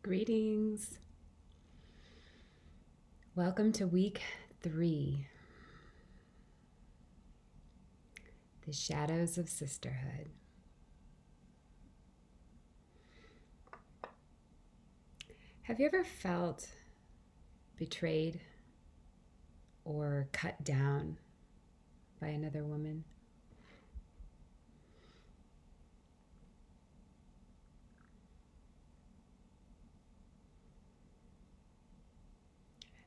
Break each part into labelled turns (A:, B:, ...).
A: Greetings. Welcome to week 3, the shadows of sisterhood. Have you ever felt betrayed or cut down by another woman?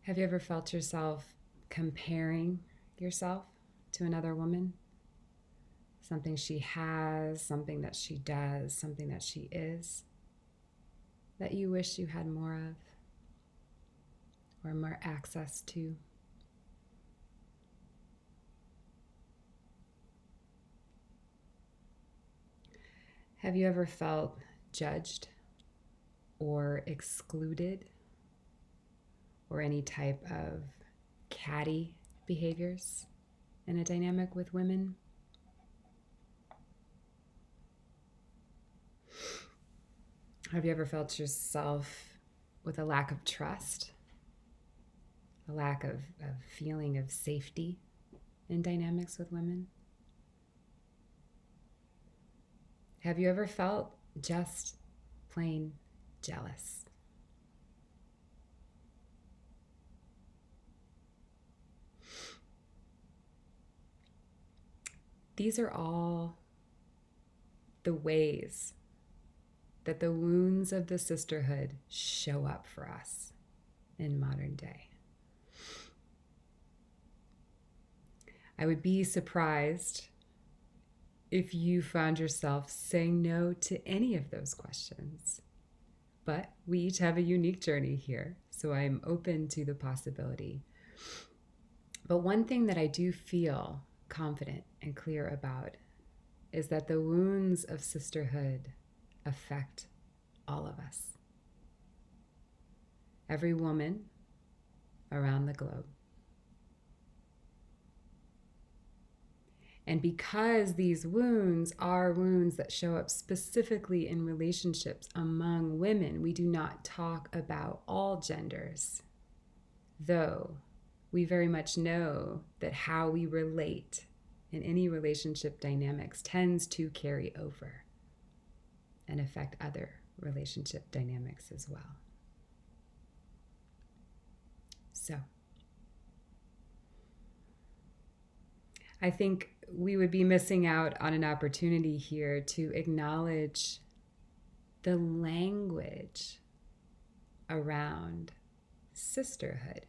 A: Have you ever felt yourself comparing yourself to another woman? Something she has, something that she does, something that she is, that you wish you had more of or more access to? Have you ever felt judged or excluded or any type of catty behaviors in a dynamic with women? Have you ever felt yourself with a lack of trust, a lack of feeling of safety in dynamics with women? Have you ever felt just plain jealous? These are all the ways that the wounds of the sisterhood show up for us in modern day. I would be surprised if you found yourself saying no to any of those questions. But we each have a unique journey here, so I'm open to the possibility. But one thing that I do feel confident and clear about is that the wounds of sisterhood affect all of us. Every woman around the globe. And because these wounds are wounds that show up specifically in relationships among women, we do not talk about all genders, though we very much know that how we relate in any relationship dynamics tends to carry over and affect other relationship dynamics as well. So, I think we would be missing out on an opportunity here to acknowledge the language around sisterhood.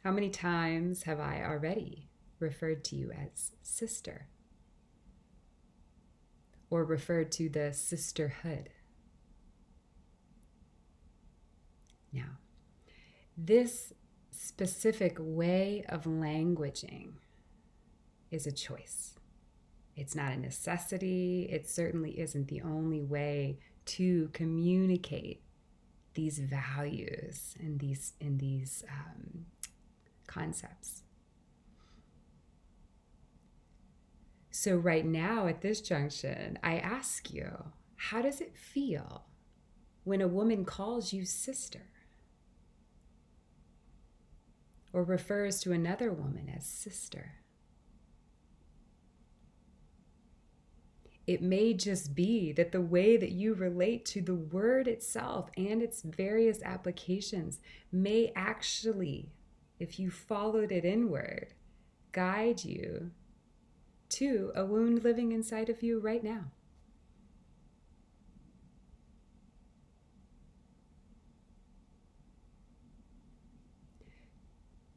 A: How many times have I already referred to you as sister? Or referred to the sisterhood? Now, this specific way of languaging is a choice. It's not a necessity. It certainly isn't the only way to communicate these values and these concepts. So right now at this junction, I ask you, how does it feel when a woman calls you sister or refers to another woman as sister? It may just be that the way that you relate to the word itself and its various applications may actually, if you followed it inward, guide you to a wound living inside of you right now.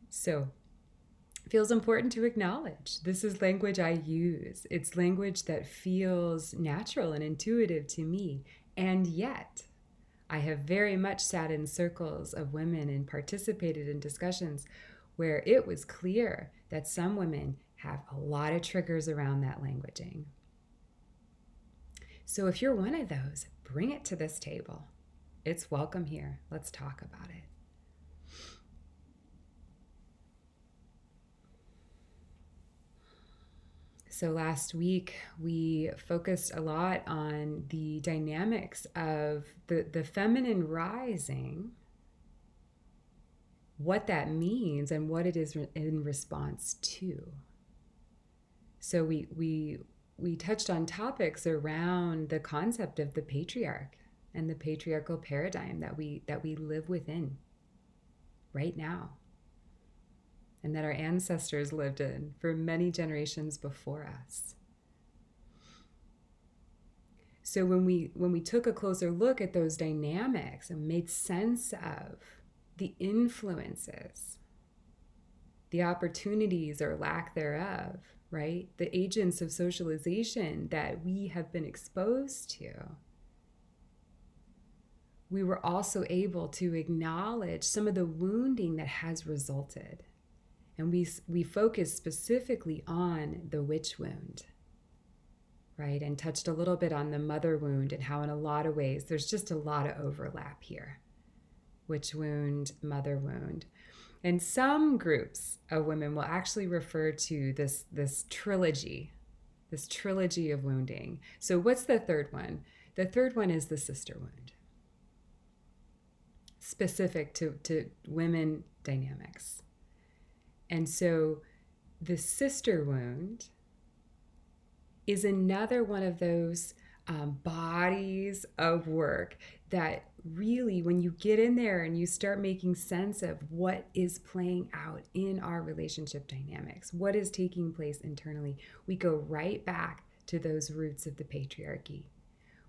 A: So, it feels important to acknowledge this is language I use. It's language that feels natural and intuitive to me. And yet, I have very much sat in circles of women and participated in discussions where it was clear that some women have a lot of triggers around that languaging. So if you're one of those, bring it to this table. It's welcome here. Let's talk about it. So last week we focused a lot on the dynamics of the feminine rising, what that means and what it is in response to. So we touched on topics around the concept of the patriarch and the patriarchal paradigm that we live within right now, and that our ancestors lived in for many generations before us. So when we took a closer look at those dynamics and made sense of the influences, the opportunities or lack thereof, right? The agents of socialization that we have been exposed to, we were also able to acknowledge some of the wounding that has resulted. And we focused specifically on the witch wound, right? And touched a little bit on the mother wound and how in a lot of ways there's just a lot of overlap here. Witch wound, mother wound. And some groups of women will actually refer to this trilogy of wounding. So what's the third one? The third one is the sister wound, specific to women dynamics. And so the sister wound is another one of those bodies of work that really, when you get in there and you start making sense of what is playing out in our relationship dynamics, what is taking place internally, we go right back to those roots of the patriarchy.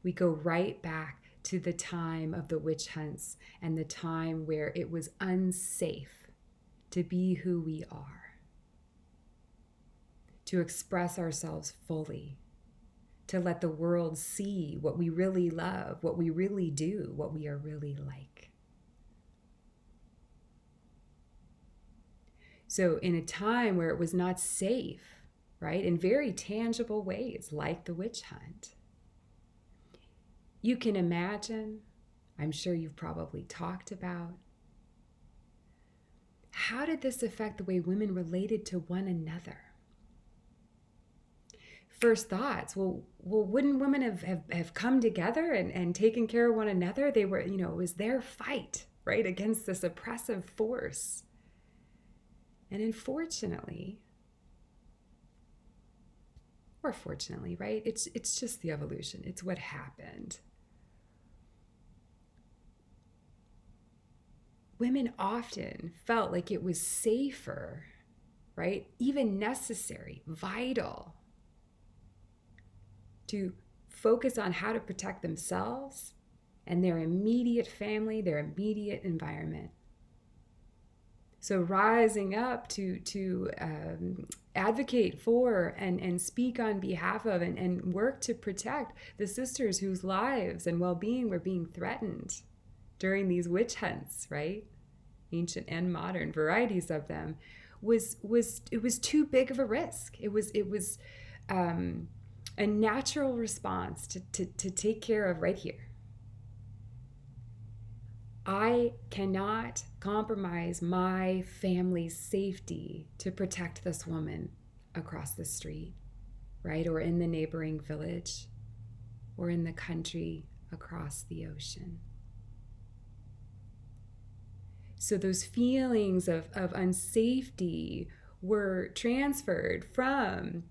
A: We go right back to the time of the witch hunts and the time where it was unsafe to be who we are, to express ourselves fully, to let the world see what we really love, what we really do, what we are really like. So in a time where it was not safe, right, in very tangible ways, like the witch hunt, you can imagine, I'm sure you've probably talked about, how did this affect the way women related to one another? First thoughts, well, wouldn't women have come together and taken care of one another? They were, it was their fight, right, against this oppressive force. And unfortunately, or fortunately, right, it's just the evolution. It's what happened. Women often felt like it was safer, right, even necessary, vital, to focus on how to protect themselves and their immediate family, their immediate environment. So rising up to advocate for and speak on behalf of and work to protect the sisters whose lives and well-being were being threatened during these witch hunts, right? Ancient and modern, varieties of them, was too big of a risk. It was a natural response to take care of right here. I cannot compromise my family's safety to protect this woman across the street, right? Or in the neighboring village, or in the country across the ocean. So those feelings of unsafety were transferred from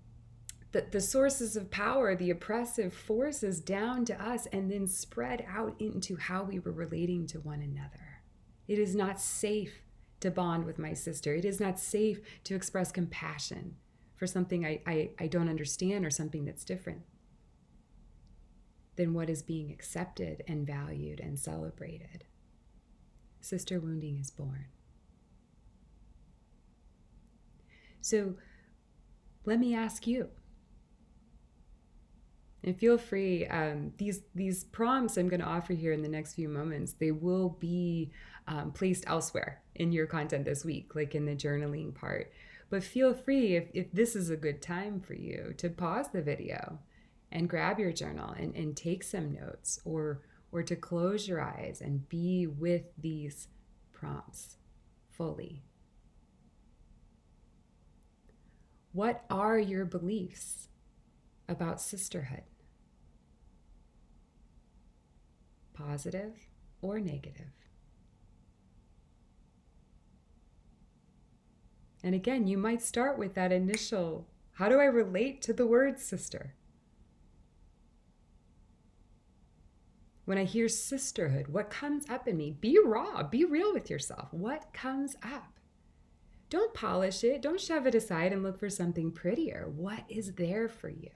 A: the sources of power, the oppressive forces, down to us, and then spread out into how we were relating to one another. It is not safe to bond with my sister. It is not safe to express compassion for something I don't understand or something that's different than what is being accepted and valued and celebrated. Sister wounding is born. So let me ask you, and feel free, these prompts I'm going to offer here in the next few moments, they will be placed elsewhere in your content this week, like in the journaling part. But feel free, if this is a good time for you, to pause the video and grab your journal and take some notes, or to close your eyes and be with these prompts fully. What are your beliefs about sisterhood, positive or negative. And again, you might start with that initial, how do I relate to the word sister? When I hear sisterhood, what comes up in me? Be raw, be real with yourself. What comes up? Don't polish it. Don't shove it aside and look for something prettier. What is there for you?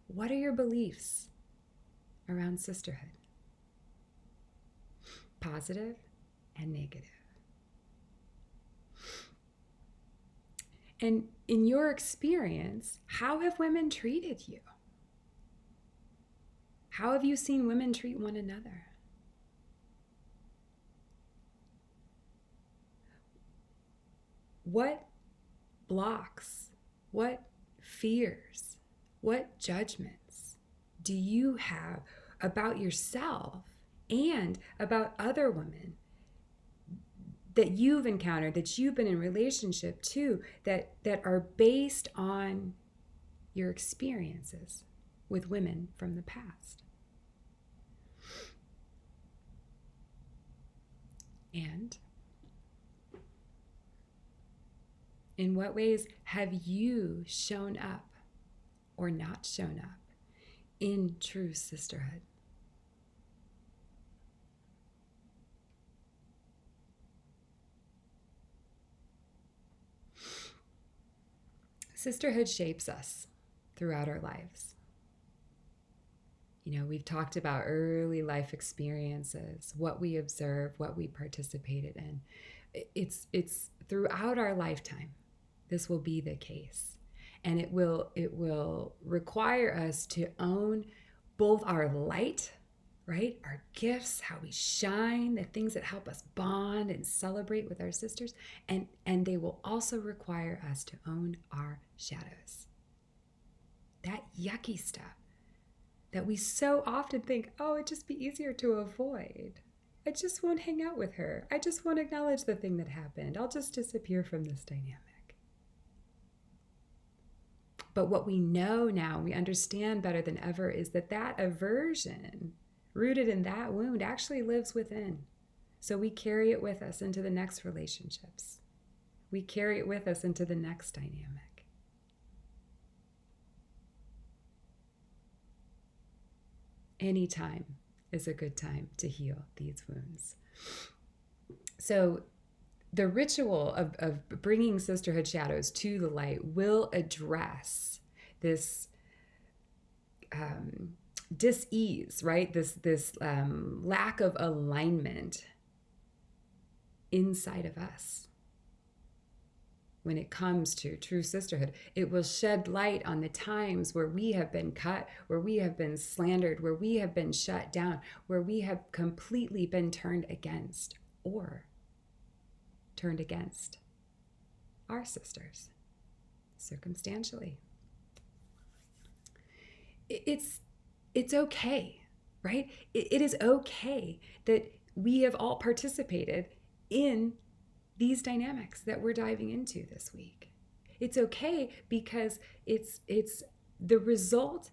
A: What are your beliefs around sisterhood? Positive and negative. And in your experience, how have women treated you? How have you seen women treat one another? What blocks, what fears, what judgments do you have about yourself and about other women that you've encountered, that you've been in relationship to, that are based on your experiences with women from the past? And in what ways have you shown up or not shown up in true sisterhood? Sisterhood shapes us throughout our lives. You know, we've talked about early life experiences, what we observe, what we participated in. It's throughout our lifetime, this will be the case. And it will require us to own both our light, right? Our gifts, how we shine, the things that help us bond and celebrate with our sisters. And they will also require us to own our shadows. That yucky stuff that we so often think, oh, it'd just be easier to avoid. I just won't hang out with her. I just won't acknowledge the thing that happened. I'll just disappear from this dynamic. But what we know now, we understand better than ever, is that that aversion rooted in that wound actually lives within. So we carry it with us into the next relationships. We carry it with us into the next dynamic. Any time is a good time to heal these wounds. So the ritual of bringing sisterhood shadows to the light will address this dis-ease, right? This lack of alignment inside of us. When it comes to true sisterhood, it will shed light on the times where we have been cut, where we have been slandered, where we have been shut down, where we have completely been turned against or turned against our sisters, circumstantially. It's okay, right? It is okay that we have all participated in these dynamics that we're diving into this week. It's okay because it's the result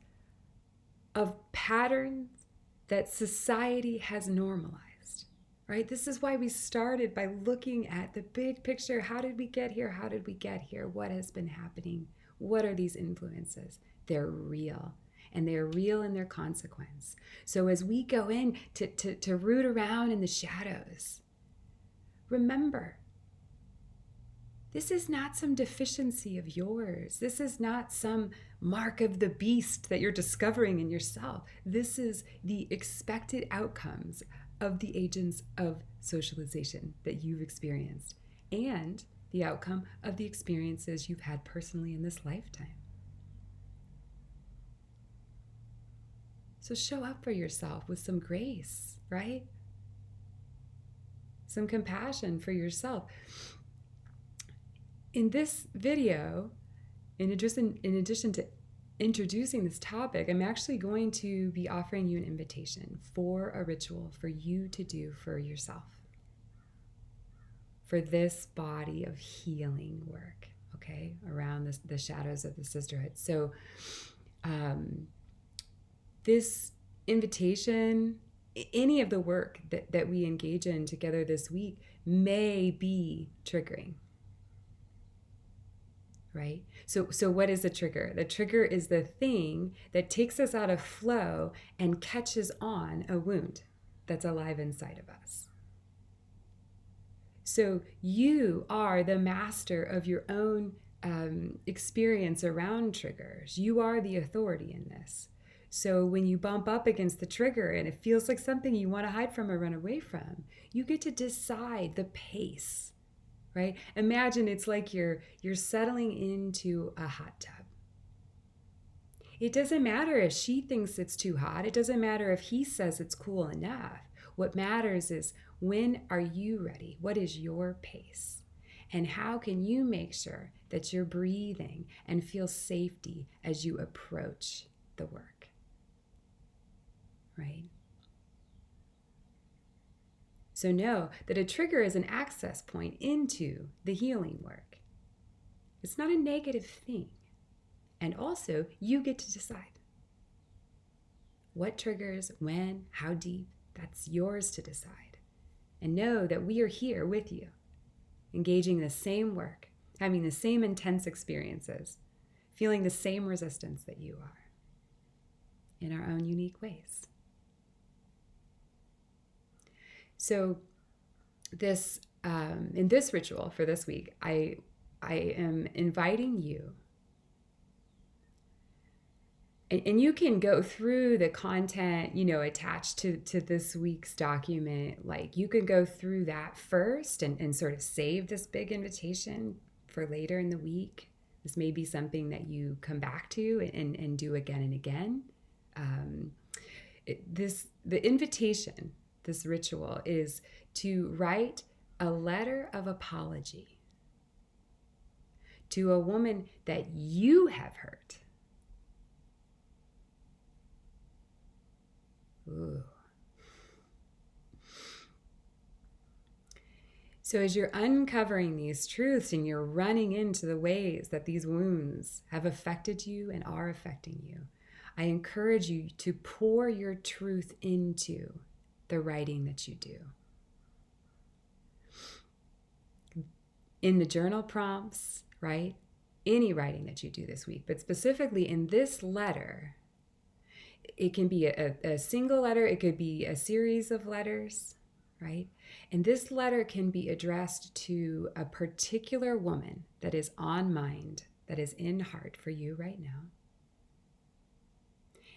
A: of patterns that society has normalized, right? This is why we started by looking at the big picture. How did we get here? How did we get here? What has been happening? What are these influences? They're real. And they're real in their consequence. So as we go in to root around in the shadows, remember, this is not some deficiency of yours. This is not some mark of the beast that you're discovering in yourself. This is the expected outcomes of the agents of socialization that you've experienced and the outcome of the experiences you've had personally in this lifetime. So show up for yourself with some grace, right? Some compassion for yourself. In this video, in addition to introducing this topic, I'm actually going to be offering you an invitation for a ritual for you to do for yourself, for this body of healing work, okay, around the shadows of the sisterhood. So This invitation, any of the work that we engage in together this week may be triggering, right? So what is a trigger? The trigger is the thing that takes us out of flow and catches on a wound that's alive inside of us. So you are the master of your own experience around triggers. You are the authority in this. So when you bump up against the trigger and it feels like something you want to hide from or run away from, you get to decide the pace, right? Imagine it's like you're settling into a hot tub. It doesn't matter if she thinks it's too hot. It doesn't matter if he says it's cool enough. What matters is, when are you ready? What is your pace? And how can you make sure that you're breathing and feel safety as you approach the work? Right? So know that a trigger is an access point into the healing work. It's not a negative thing. And also, you get to decide what triggers, when, how deep. That's yours to decide. And know that we are here with you, engaging the same work, having the same intense experiences, feeling the same resistance that you are, in our own unique ways. So this in this ritual for this week, I am inviting you, and you can go through the content, attached to this week's document. Like, you can go through that first and sort of save this big invitation for later in the week. This may be something that you come back to and do again and again. The invitation, this ritual, is to write a letter of apology to a woman that you have hurt. Ooh. So as you're uncovering these truths and you're running into the ways that these wounds have affected you and are affecting you, I encourage you to pour your truth into the writing that you do. In the journal prompts, right? Any writing that you do this week, but specifically in this letter, it can be a single letter, it could be a series of letters, right? And this letter can be addressed to a particular woman that is on mind, that is in heart for you right now.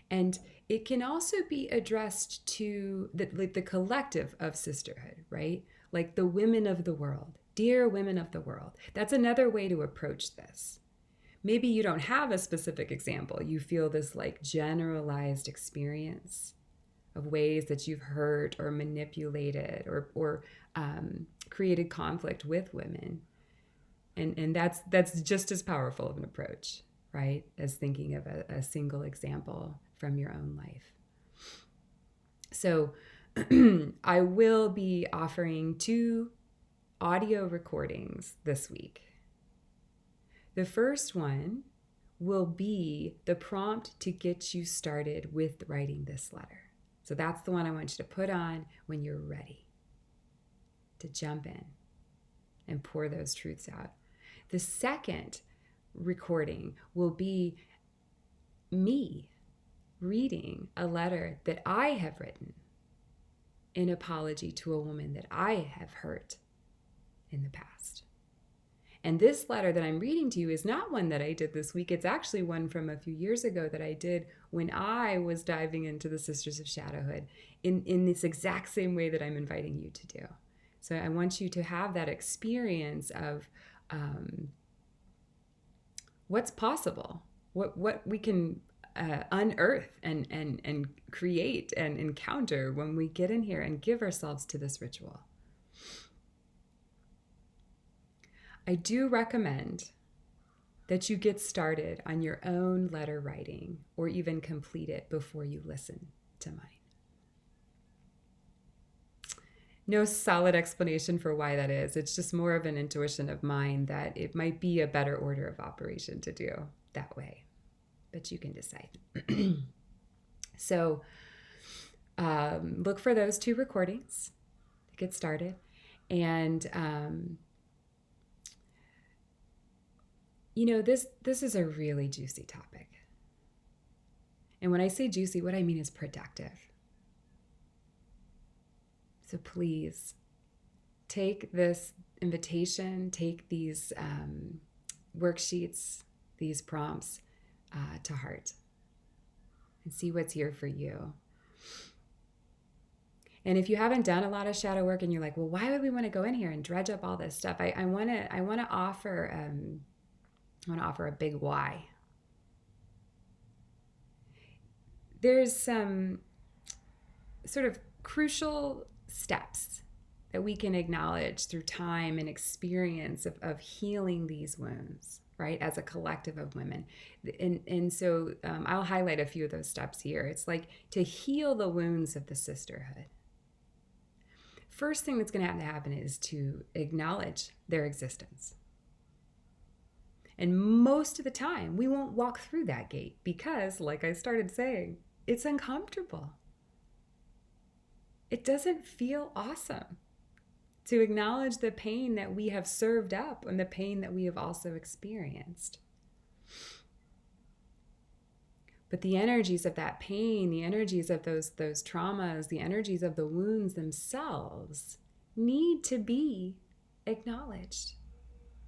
A: And it can also be addressed to the collective of sisterhood, right? Like the women of the world, dear women of the world. That's another way to approach this. Maybe you don't have a specific example. You feel this like generalized experience of ways that you've hurt or manipulated or created conflict with women. And that's just as powerful of an approach, right? As thinking of a single example from your own life. So I will be offering 2 audio recordings this week. The first one will be the prompt to get you started with writing this letter. So that's the one I want you to put on when you're ready to jump in and pour those truths out. The second recording will be me reading a letter that I have written in apology to a woman that I have hurt in the past. And this letter that I'm reading to you is not one that I did this week. It's actually one from a few years ago that I did when I was diving into the Sisters of Shadowhood in this exact same way that I'm inviting you to do. So I want you to have that experience of what's possible, what we can unearth and create and encounter when we get in here and give ourselves to this ritual. I do recommend that you get started on your own letter writing or even complete it before you listen to mine. No solid explanation for why that is. It's just more of an intuition of mine that it might be a better order of operation to do that way. but you can decide. So look for those 2 recordings to get started. And, this is a really juicy topic. And when I say juicy, what I mean is productive. So please take this invitation, take these worksheets, these prompts to heart, and see what's here for you. And if you haven't done a lot of shadow work and you're like, well, why would we want to go in here and dredge up all this stuff? I want to offer a big why. There's some sort of crucial steps that we can acknowledge through time and experience of healing these wounds, right, as a collective of women. And so I'll highlight a few of those steps here. It's like to heal the wounds of the sisterhood. First thing that's going to have to happen is to acknowledge their existence. And most of the time, we won't walk through that gate because, like I started saying, it's uncomfortable. It doesn't feel awesome to acknowledge the pain that we have served up and the pain that we have also experienced. But the energies of that pain, the energies of those traumas, the energies of the wounds themselves need to be acknowledged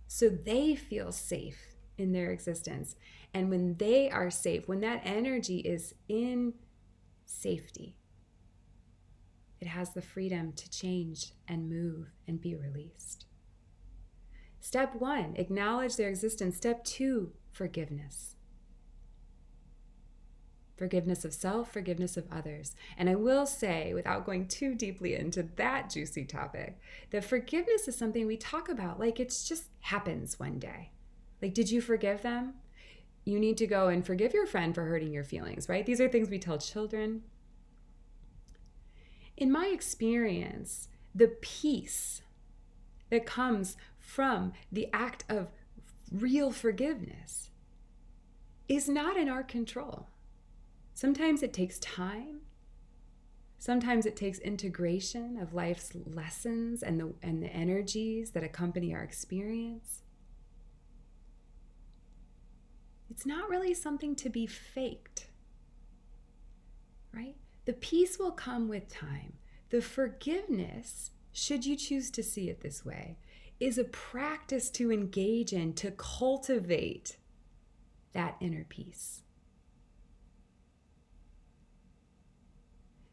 A: so they feel safe in their existence. And when they are safe, when that energy is in safety, it has the freedom to change and move and be released. Step 1, acknowledge their existence. Step 2, forgiveness. Forgiveness of self, forgiveness of others. And I will say, without going too deeply into that juicy topic, that forgiveness is something we talk about like it just happens one day. Like, did you forgive them? You need to go and forgive your friend for hurting your feelings, right? These are things we tell children. In my experience, the peace that comes from the act of real forgiveness is not in our control. Sometimes it takes time. Sometimes it takes integration of life's lessons and the energies that accompany our experience. It's not really something to be faked, right? The peace will come with time. The forgiveness, should you choose to see it this way, is a practice to engage in, to cultivate that inner peace.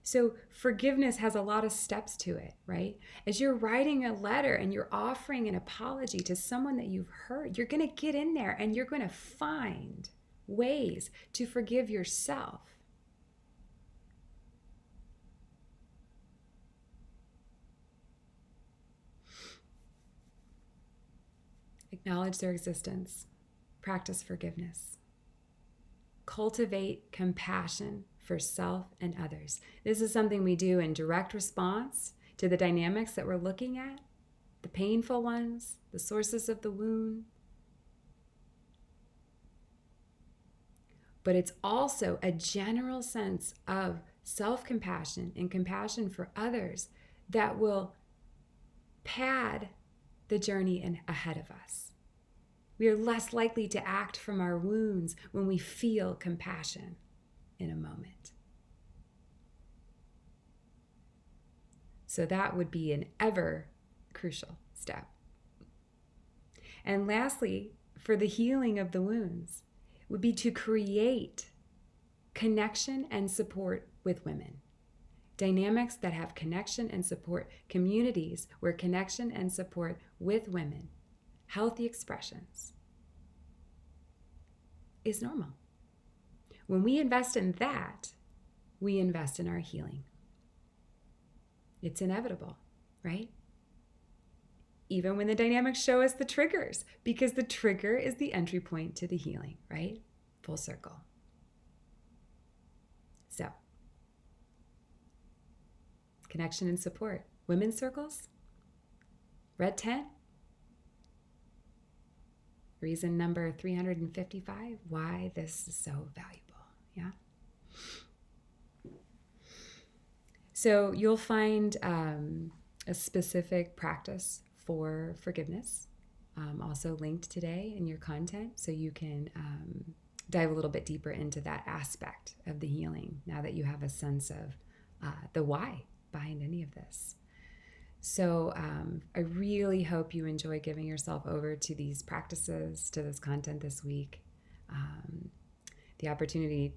A: So forgiveness has a lot of steps to it, right? As you're writing a letter and you're offering an apology to someone that you've hurt, you're going to get in there and you're going to find ways to forgive yourself. Acknowledge their existence. Practice forgiveness. Cultivate compassion for self and others. This is something we do in direct response to the dynamics that we're looking at, the painful ones, the sources of the wound. But it's also a general sense of self-compassion and compassion for others that will pad the journey ahead of us. We are less likely to act from our wounds when we feel compassion in a moment. So that would be an ever crucial step. And lastly, for the healing of the wounds, would be to create connection and support with women. Dynamics that have connection and support, communities where connection and support with women, healthy expressions, is normal. When we invest in that, we invest in our healing. It's inevitable, right? Even when the dynamics show us the triggers, because the trigger is the entry point to the healing, right? Full circle. So, connection and support. Women's circles, red tent, Reason number 355, why this is so valuable. Yeah. So you'll find a specific practice for forgiveness, also linked today in your content, so you can dive a little bit deeper into that aspect of the healing now that you have a sense of the why behind any of this. So I really hope you enjoy giving yourself over to these practices, to this content this week. The opportunity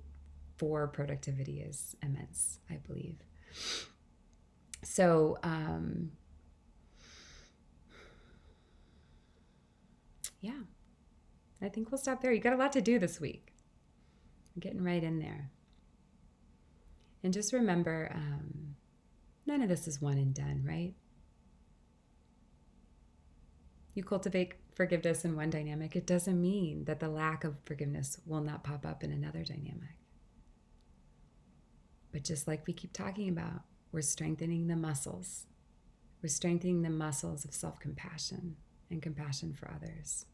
A: for productivity is immense, I believe. So, yeah, I think we'll stop there. You got a lot to do this week. I'm getting right in there. And just remember, none of this is one and done, right? You cultivate forgiveness in one dynamic, it doesn't mean that the lack of forgiveness will not pop up in another dynamic. But just like we keep talking about, we're strengthening the muscles. We're strengthening the muscles of self-compassion and compassion for others.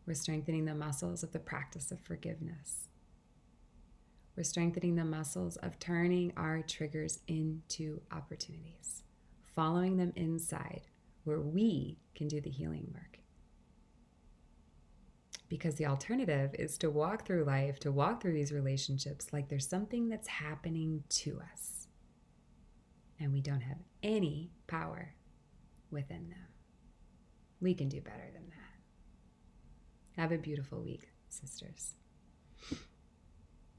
A: We're strengthening the muscles of the practice of forgiveness. We're strengthening the muscles of turning our triggers into opportunities, following them inside where we can do the healing work. Because the alternative is to walk through life, to walk through these relationships like there's something that's happening to us, and we don't have any power within them. We can do better than that. Have a beautiful week, sisters.